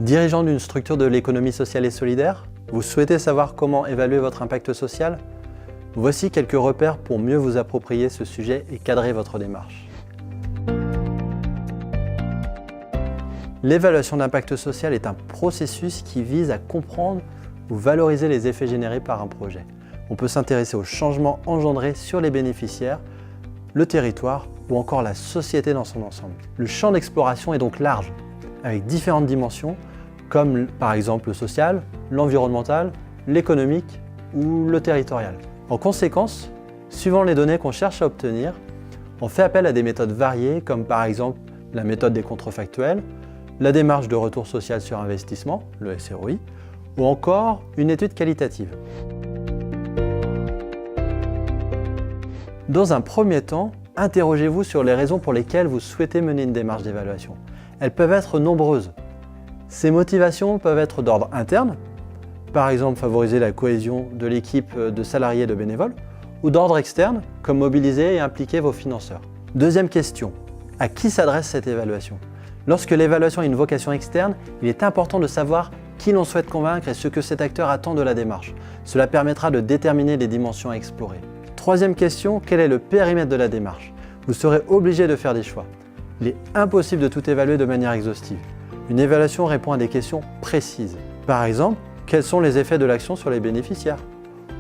Dirigeant d'une structure de l'économie sociale et solidaire, vous souhaitez savoir comment évaluer votre impact social? Voici quelques repères pour mieux vous approprier ce sujet et cadrer votre démarche. L'évaluation d'impact social est un processus qui vise à comprendre ou valoriser les effets générés par un projet. On peut s'intéresser aux changements engendrés sur les bénéficiaires, le territoire ou encore la société dans son ensemble. Le champ d'exploration est donc large, avec différentes dimensions, comme par exemple le social, l'environnemental, l'économique ou le territorial. En conséquence, suivant les données qu'on cherche à obtenir, on fait appel à des méthodes variées, comme par exemple la méthode des contrefactuels, la démarche de retour social sur investissement, le SROI, ou encore une étude qualitative. Dans un premier temps, interrogez-vous sur les raisons pour lesquelles vous souhaitez mener une démarche d'évaluation. Elles peuvent être nombreuses. Ces motivations peuvent être d'ordre interne, par exemple favoriser la cohésion de l'équipe de salariés et de bénévoles, ou d'ordre externe, comme mobiliser et impliquer vos financeurs. Deuxième question, à qui s'adresse cette évaluation? Lorsque l'évaluation a une vocation externe, il est important de savoir qui l'on souhaite convaincre et ce que cet acteur attend de la démarche. Cela permettra de déterminer les dimensions à explorer. Troisième question, quel est le périmètre de la démarche? Vous serez obligé de faire des choix. Il est impossible de tout évaluer de manière exhaustive. Une évaluation répond à des questions précises. Par exemple, quels sont les effets de l'action sur les bénéficiaires?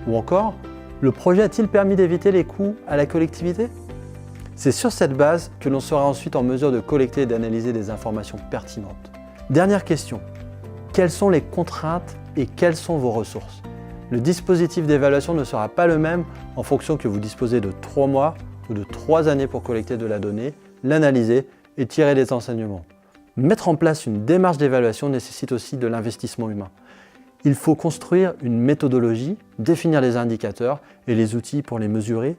Ou encore, le projet a-t-il permis d'éviter les coûts à la collectivité? C'est sur cette base que l'on sera ensuite en mesure de collecter et d'analyser des informations pertinentes. Dernière question, quelles sont les contraintes et quelles sont vos ressources? Le dispositif d'évaluation ne sera pas le même en fonction que vous disposez de 3 mois ou de 3 années pour collecter de la donnée, l'analyser et tirer des enseignements. Mettre en place une démarche d'évaluation nécessite aussi de l'investissement humain. Il faut construire une méthodologie, définir les indicateurs et les outils pour les mesurer,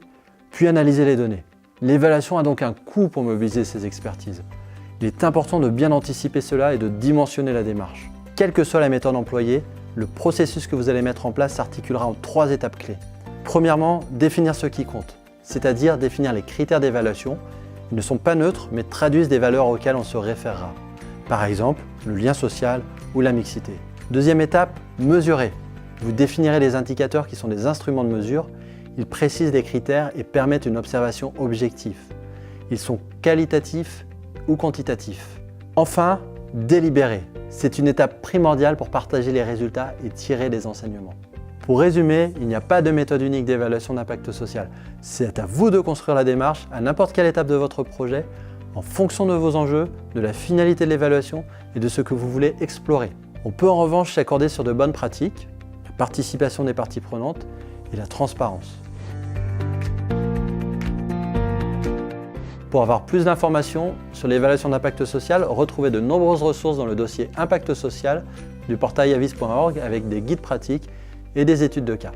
puis analyser les données. L'évaluation a donc un coût pour mobiliser ces expertises. Il est important de bien anticiper cela et de dimensionner la démarche. Quelle que soit la méthode employée, le processus que vous allez mettre en place s'articulera en 3 étapes clés. Premièrement, définir ce qui compte, c'est-à-dire définir les critères d'évaluation. Ils ne sont pas neutres, mais traduisent des valeurs auxquelles on se référera. Par exemple, le lien social ou la mixité. Deuxième étape, mesurer. Vous définirez les indicateurs qui sont des instruments de mesure. Ils précisent des critères et permettent une observation objective. Ils sont qualitatifs ou quantitatifs. Enfin, délibérer. C'est une étape primordiale pour partager les résultats et tirer des enseignements. Pour résumer, il n'y a pas de méthode unique d'évaluation d'impact social. C'est à vous de construire la démarche à n'importe quelle étape de votre projet, en fonction de vos enjeux, de la finalité de l'évaluation et de ce que vous voulez explorer. On peut en revanche s'accorder sur de bonnes pratiques, la participation des parties prenantes et la transparence. Pour avoir plus d'informations sur l'évaluation d'impact social, retrouvez de nombreuses ressources dans le dossier Impact social du portail avis.org avec des guides pratiques et des études de cas.